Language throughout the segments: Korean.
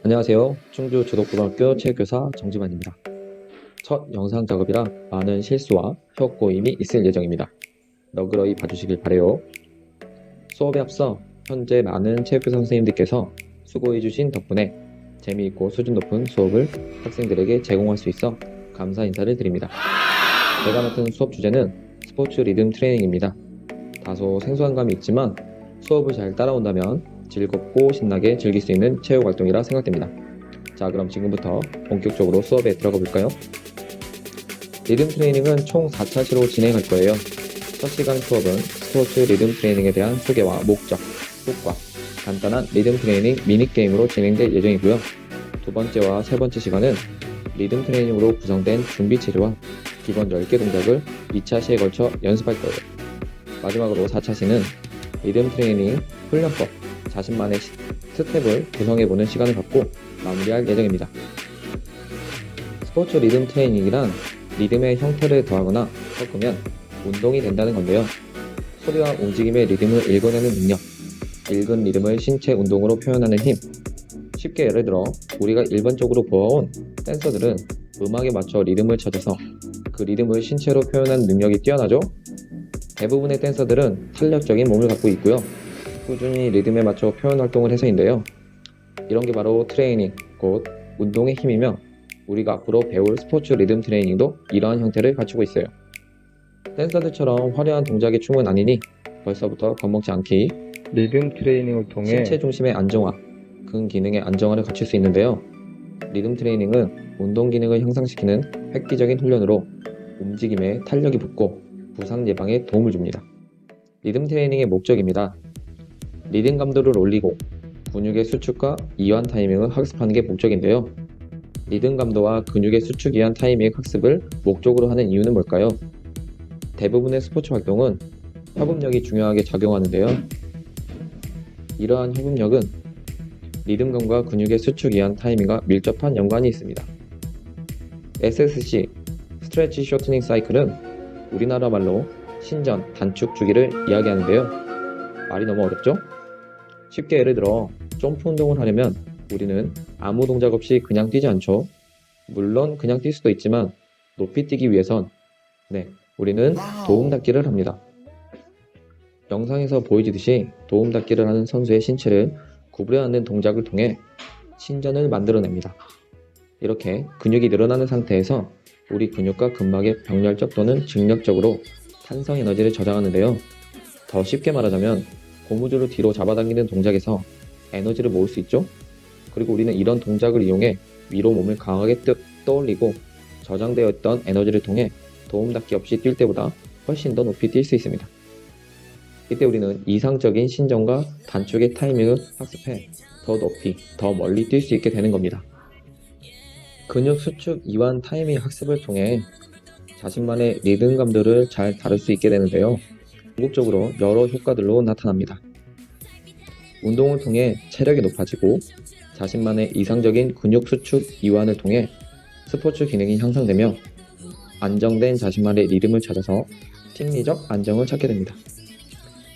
안녕하세요. 충주 주덕고등학교 체육교사 정지만입니다. 첫 영상 작업이라 많은 실수와 혀꼬임이 있을 예정입니다. 너그러이 봐주시길 바래요. 수업에 앞서 현재 많은 체육교사 선생님들께서 수고해주신 덕분에 재미있고 수준 높은 수업을 학생들에게 제공할 수 있어 감사 인사를 드립니다. 제가 맡은 수업 주제는 스포츠 리듬 트레이닝입니다. 다소 생소한 감이 있지만 수업을 잘 따라온다면 즐겁고 신나게 즐길 수 있는 체육 활동이라 생각됩니다. 자, 그럼 지금부터 본격적으로 수업에 들어가 볼까요? 리듬 트레이닝은 총 4차시로 진행할 거예요. 첫 시간 수업은 스포츠 리듬 트레이닝에 대한 소개와 목적, 효과, 간단한 리듬 트레이닝 미니게임으로 진행될 예정이고요. 두 번째와 세 번째 시간은 리듬 트레이닝으로 구성된 준비 체제와 기본 10개 동작을 2차 시에 걸쳐 연습할 거예요. 마지막으로 4차 시는 리듬 트레이닝 훈련법, 자신만의 스텝을 구성해보는 시간을 갖고 마무리할 예정입니다. 스포츠 리듬 트레이닝이란 리듬의 형태를 더하거나 섞으면 운동이 된다는 건데요. 소리와 움직임의 리듬을 읽어내는 능력, 읽은 리듬을 신체 운동으로 표현하는 힘. 쉽게 예를 들어 우리가 일반적으로 보아온 댄서들은 음악에 맞춰 리듬을 찾아서 그 리듬을 신체로 표현하는 능력이 뛰어나죠? 대부분의 댄서들은 탄력적인 몸을 갖고 있고요. 꾸준히 리듬에 맞춰 표현 활동을 해서인데요. 이런 게 바로 트레이닝, 곧 운동의 힘이며 우리가 앞으로 배울 스포츠 리듬 트레이닝도 이러한 형태를 갖추고 있어요. 댄서들처럼 화려한 동작의 춤은 아니니 벌써부터 겁먹지 않기. 리듬 트레이닝을 통해 신체 중심의 안정화, 근기능의 안정화를 갖출 수 있는데요. 리듬 트레이닝은 운동 기능을 향상시키는 획기적인 훈련으로 움직임에 탄력이 붙고 부상 예방에 도움을 줍니다. 리듬 트레이닝의 목적입니다. 리듬 감도를 올리고 근육의 수축과 이완 타이밍을 학습하는 게 목적인데요. 리듬 감도와 근육의 수축 이완 타이밍 학습을 목적으로 하는 이유는 뭘까요? 대부분의 스포츠 활동은 협응력이 중요하게 작용하는데요. 이러한 협응력은 리듬감과 근육의 수축 이완 타이밍과 밀접한 연관이 있습니다. SSC, 스트레치 쇼트닝 사이클은 우리나라 말로 신전, 단축 주기를 이야기하는데요. 말이 너무 어렵죠? 쉽게 예를 들어 점프 운동을 하려면 우리는 아무 동작 없이 그냥 뛰지 않죠. 물론 그냥 뛸 수도 있지만 높이 뛰기 위해선 우리는 도움 닫기를 합니다. 영상에서 보여지듯이 도움 닫기를 하는 선수의 신체를 구부려 앉는 동작을 통해 신전을 만들어냅니다. 이렇게 근육이 늘어나는 상태에서 우리 근육과 근막의 병렬적 또는 증력적으로 탄성 에너지를 저장하는데요. 더 쉽게 말하자면 고무줄을 뒤로 잡아당기는 동작에서 에너지를 모을 수 있죠. 그리고 우리는 이런 동작을 이용해 위로 몸을 강하게 떠올리고 저장되어 있던 에너지를 통해 도움 닫기 없이 뛸 때보다 훨씬 더 높이 뛸 수 있습니다. 이때 우리는 이상적인 신전과 단축의 타이밍을 학습해 더 높이, 더 멀리 뛸 수 있게 되는 겁니다. 근육 수축 이완 타이밍 학습을 통해 자신만의 리듬감들을 잘 다룰 수 있게 되는데요. 궁극적으로 여러 효과들로 나타납니다. 운동을 통해 체력이 높아지고 자신만의 이상적인 근육 수축 이완을 통해 스포츠 기능이 향상되며 안정된 자신만의 리듬을 찾아서 심리적 안정을 찾게 됩니다.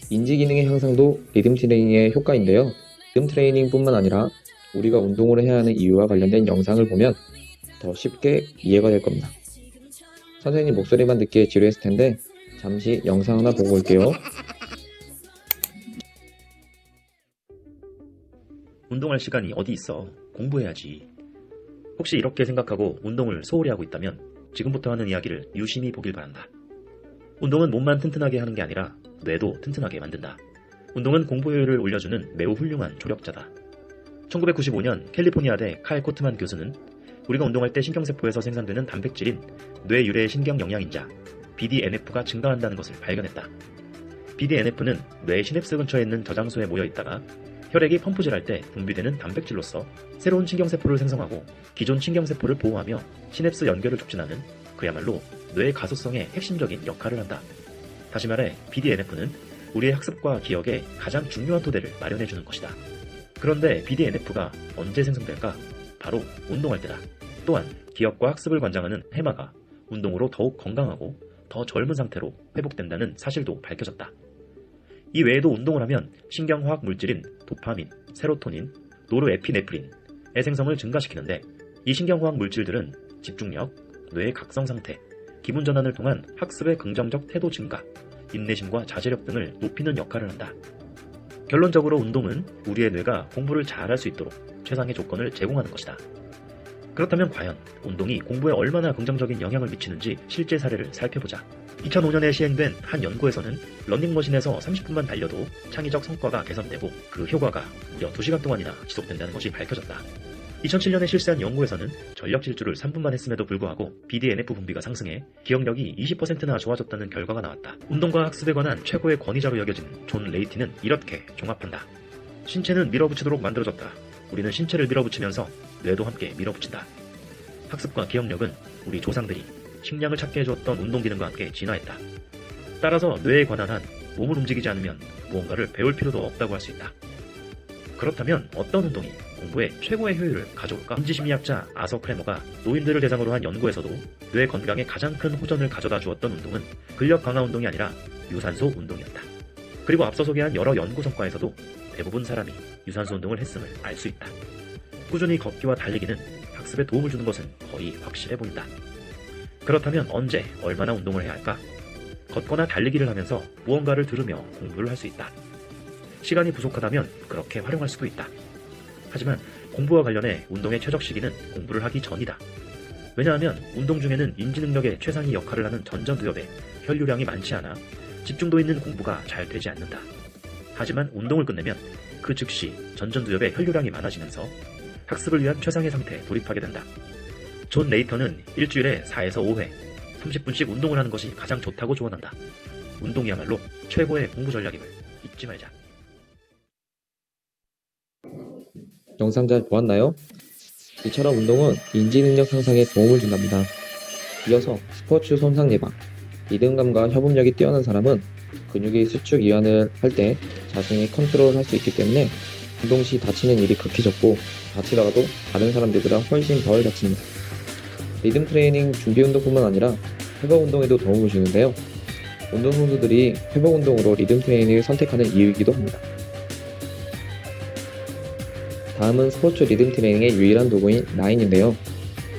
인지 기능의 향상도 리듬 트레이닝의 효과인데요. 리듬 트레이닝뿐만 아니라 우리가 운동을 해야 하는 이유와 관련된 영상을 보면 더 쉽게 이해가 될 겁니다. 선생님 목소리만 듣기에 지루했을 텐데 잠시 영상 하나 보고 올게요. 운동할 시간이 어디 있어? 공부해야지. 혹시 이렇게 생각하고 운동을 소홀히 하고 있다면 지금부터 하는 이야기를 유심히 보길 바란다. 운동은 몸만 튼튼하게 하는 게 아니라 뇌도 튼튼하게 만든다. 운동은 공부 효율을 올려주는 매우 훌륭한 조력자다. 1995년 캘리포니아대 칼 코트만 교수는 우리가 운동할 때 신경세포에서 생산되는 단백질인 뇌 유래 신경 영양인자 BDNF가 증가한다는 것을 발견했다. BDNF는 뇌 시냅스 근처에 있는 저장소에 모여 있다가 혈액이 펌프질할 때 분비되는 단백질로서 새로운 신경세포를 생성하고 기존 신경세포를 보호하며 시냅스 연결을 촉진하는 그야말로 뇌 가소성의 핵심적인 역할을 한다. 다시 말해 BDNF는 우리의 학습과 기억에 가장 중요한 토대를 마련해주는 것이다. 그런데 BDNF가 언제 생성될까? 바로 운동할 때다. 또한 기억과 학습을 관장하는 해마가 운동으로 더욱 건강하고 더 젊은 상태로 회복된다는 사실도 밝혀졌다. 이 외에도 운동을 하면 신경화학 물질인 도파민, 세로토닌, 노르에피네프린, 생성을 증가시키는데 이 신경화학 물질들은 집중력, 뇌의 각성 상태, 기분 전환을 통한 학습의 긍정적 태도 증가, 인내심과 자제력 등을 높이는 역할을 한다. 결론적으로 운동은 우리의 뇌가 공부를 잘할 수 있도록 최상의 조건을 제공하는 것이다. 그렇다면 과연 운동이 공부에 얼마나 긍정적인 영향을 미치는지 실제 사례를 살펴보자. 2005년에 시행된 한 연구에서는 러닝머신에서 30분만 달려도 창의적 성과가 개선되고 그 효과가 무려 2시간 동안이나 지속된다는 것이 밝혀졌다. 2007년에 실시한 연구에서는 전력 질주를 3분만 했음에도 불구하고 BDNF 분비가 상승해 기억력이 20%나 좋아졌다는 결과가 나왔다. 운동과 학습에 관한 최고의 권위자로 여겨진 존 레이티는 이렇게 종합한다. 신체는 밀어붙이도록 만들어졌다. 우리는 신체를 밀어붙이면서 뇌도 함께 밀어붙인다. 학습과 기억력은 우리 조상들이 식량을 찾게 해주었던 운동 기능과 함께 진화했다. 따라서 뇌에 관한 한 몸을 움직이지 않으면 무언가를 배울 필요도 없다고 할 수 있다. 그렇다면 어떤 운동이 공부에 최고의 효율을 가져올까? 인지심리학자 아서 크레머가 노인들을 대상으로 한 연구에서도 뇌 건강에 가장 큰 호전을 가져다 주었던 운동은 근력 강화 운동이 아니라 유산소 운동이었다. 그리고 앞서 소개한 여러 연구 성과에서도 대부분 사람이 유산소 운동을 했음을 알 수 있다. 꾸준히 걷기와 달리기는 학습에 도움을 주는 것은 거의 확실해 보인다. 그렇다면 언제, 얼마나 운동을 해야 할까? 걷거나 달리기를 하면서 무언가를 들으며 공부를 할 수 있다. 시간이 부족하다면 그렇게 활용할 수도 있다. 하지만 공부와 관련해 운동의 최적 시기는 공부를 하기 전이다. 왜냐하면 운동 중에는 인지능력의 최상위 역할을 하는 전전두엽에 혈류량이 많지 않아 집중도 있는 공부가 잘 되지 않는다. 하지만 운동을 끝내면 그 즉시 전전두엽에 혈류량이 많아지면서 학습을 위한 최상의 상태에 돌입하게 된다. 존 레이턴은 일주일에 4에서 5회, 30분씩 운동을 하는 것이 가장 좋다고 조언한다. 운동이야말로 최고의 공부 전략임을 잊지 말자. 영상 잘 보았나요? 이처럼 운동은 인지능력 상상에 도움을 준답니다. 이어서 스포츠 손상 예방, 리듬감과 협업력이 뛰어난 사람은 근육이 수축 이완을 할 때 자신이 컨트롤할 수 있기 때문에 운동 시 다치는 일이 극히 적고 다치다가도 다른 사람들보다 훨씬 덜 다칩니다. 리듬 트레이닝 준비 운동뿐만 아니라 회복 운동에도 도움을 주는데요. 운동선수들이 회복 운동으로 리듬 트레이닝을 선택하는 이유이기도 합니다. 다음은 스포츠 리듬 트레이닝의 유일한 도구인 라인인데요.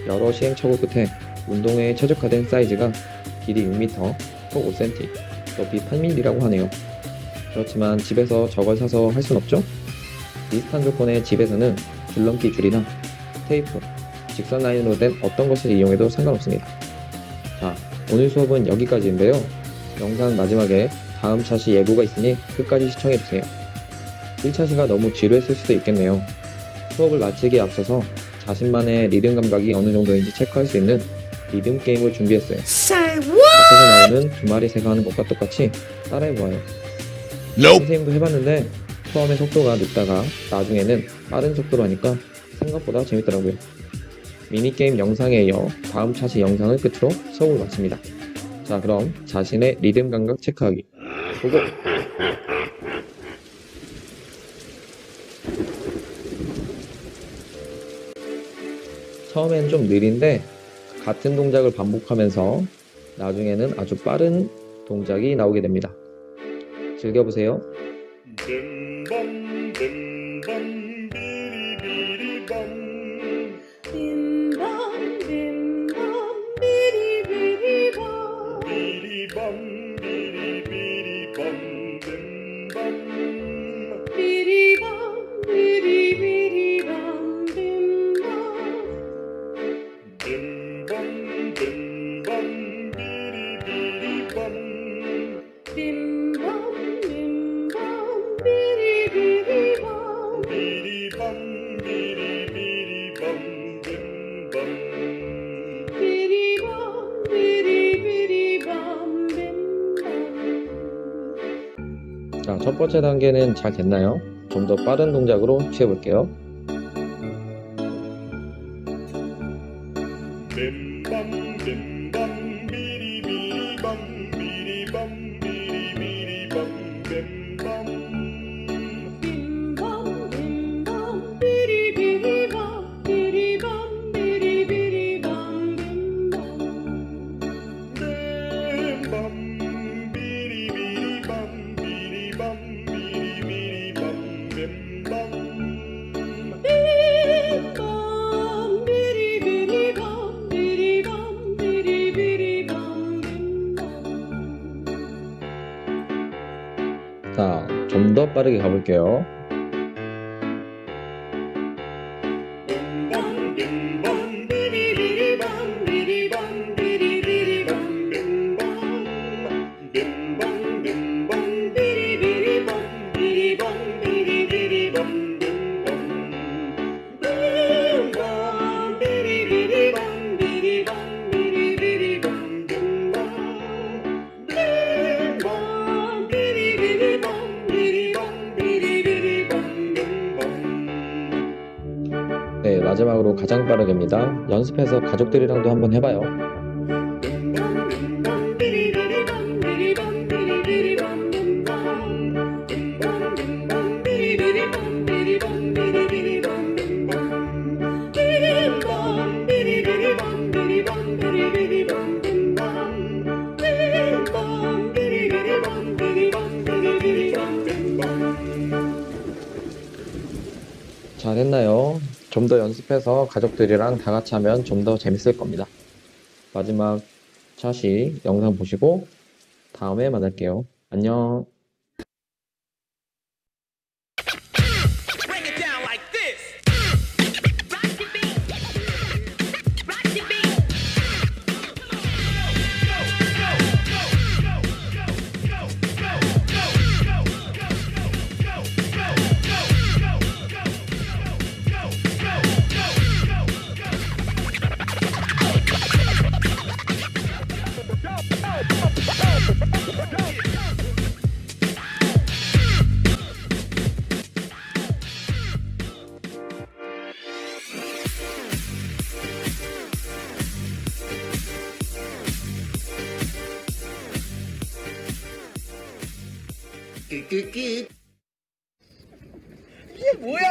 여러 시행착오 끝에 운동에 최적화된 사이즈가 길이 6m, 속 5cm, 높이 8mm라고 하네요. 그렇지만 집에서 저걸 사서 할 순 없죠? 비슷한 조건의 집에서는 줄넘기 줄이나 테이프, 직선 라인으로 된 어떤 것을 이용해도 상관없습니다. 자, 오늘 수업은 여기까지인데요. 영상 마지막에 다음 차시 예고가 있으니 끝까지 시청해주세요. 1차시가 너무 지루했을 수도 있겠네요. 수업을 마치기에 앞서서 자신만의 리듬 감각이 어느 정도인지 체크할 수 있는 리듬 게임을 준비했어요. 앞에서 나오는 두 마리 새가 하는 것과 똑같이 따라해보아요. 선생님도 해봤는데 처음에 속도가 늦다가 나중에는 빠른 속도로 하니까 생각보다 재밌더라고요. 미니게임 영상에 이어 다음 차시 영상을 끝으로 수업을 마칩니다. 자, 그럼 자신의 리듬 감각 체크하기 보고! 처음엔 좀 느린데 같은 동작을 반복하면서 나중에는 아주 빠른 동작이 나오게 됩니다. 즐겨보세요. 빔밤 빔밤 비리비리밤 빔밤 빔밤 비리비리밤 비리밤 비리비리밤 빔밤 비리밤 비리비리밤 빔밤 빔밤 빔밤 비리비리밤 빔밤 빔밤 비리비리밤 비리밤 비리비리밤 빔밤 비리밤 비리비리밤 빔밤. 자, 첫 번째 단계는 잘 됐나요? 좀 더 빠른 동작으로 취해볼게요. 빔밤 빔밤 비리비리밤 비리밤 비리비리밤 빔밤 빔밤 빔밤 비리비리밤 비리밤 비리비리밤 빔밤 빔밤 비리비리밤 비리밤 비리비리밤 빔밤 빔밤 자, 좀 더 빠르게 가볼게요. 빔밤 빔밤 비리비리밤 비리밤 비리비리밤 빔밤 빔밤 빔밤 비리비리밤 비리밤 비리비리밤 빔밤 빔밤 비리비리밤 비리밤 비리비리밤 빔밤 빔밤 비리비리밤 비리밤 비리비리밤 빔밤 네, 마지막으로 가장 빠르게입니다. 연습해서 가족들이랑도 한번 해봐요. 잘했나요? 좀 더 연습해서 가족들이랑 다 같이 하면 좀 더 재밌을 겁니다. 마지막 차시 영상 보시고 다음에 만날게요. 안녕. Break it down like this. Rock the beat. Rock the beat. 이게 뭐야?